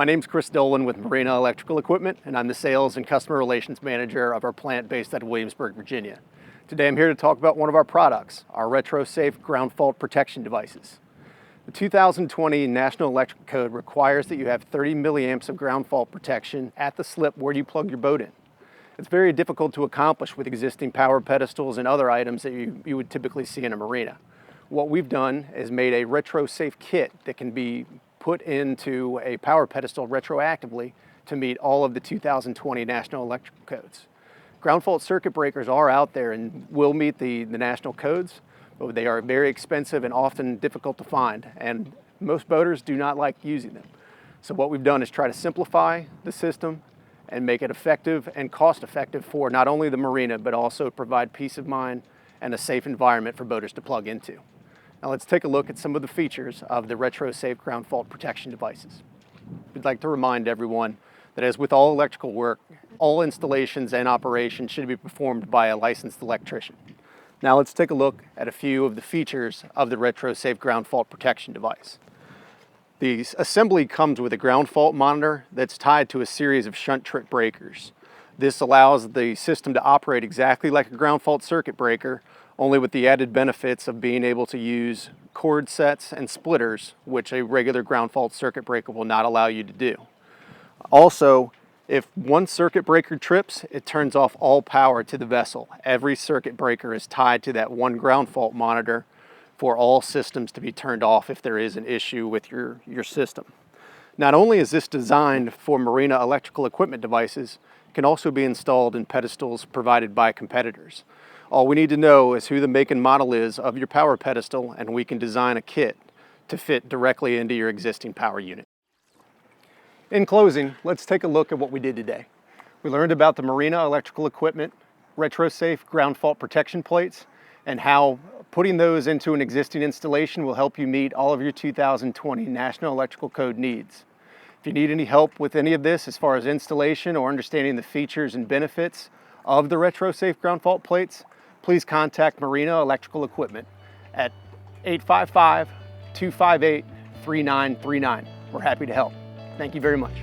My name's Chris Dolan with Marina Electrical Equipment, and I'm the Sales and Customer Relations Manager of our plant based out of Williamsburg, Virginia. Today I'm here to talk about one of our products, our retro-safe ground fault protection devices. The 2020 National Electrical Code requires that you have 30 milliamps of ground fault protection at the slip where you plug your boat in. It's very difficult to accomplish with existing power pedestals and other items that you would typically see in a marina. What we've done is made a retro-safe kit that can be put into a power pedestal retroactively to meet all of the 2020 National Electrical Codes. Ground fault circuit breakers are out there and will meet the national codes, but they are very expensive and often difficult to find, and most boaters do not like using them. So what we've done is try to simplify the system and make it effective and cost effective for not only the marina, but also provide peace of mind and a safe environment for boaters to plug into. Now let's take a look at some of the features of the retro-safe ground fault protection devices. We'd like to remind everyone that as with all electrical work, all installations and operations should be performed by a licensed electrician. Now let's take a look at a few of the features of the retro-safe ground fault protection device. The assembly comes with a ground fault monitor that's tied to a series of shunt trip breakers. This allows the system to operate exactly like a ground fault circuit breaker, only with the added benefits of being able to use cord sets and splitters, which a regular ground fault circuit breaker will not allow you to do. Also, if one circuit breaker trips, it turns off all power to the vessel. Every circuit breaker is tied to that one ground fault monitor for all systems to be turned off if there is an issue with your system. Not only is this designed for marina electrical equipment devices, it can also be installed in pedestals provided by competitors. All we need to know is who the make and model is of your power pedestal, and we can design a kit to fit directly into your existing power unit. In closing, let's take a look at what we did today. We learned about the Marina Electrical Equipment retro-safe ground fault protection plates and how putting those into an existing installation will help you meet all of your 2020 National Electrical Code needs. If you need any help with any of this as far as installation or understanding the features and benefits of the retro-safe ground fault plates, please contact Marina Electrical Equipment at 855-258-3939. We're happy to help. Thank you very much.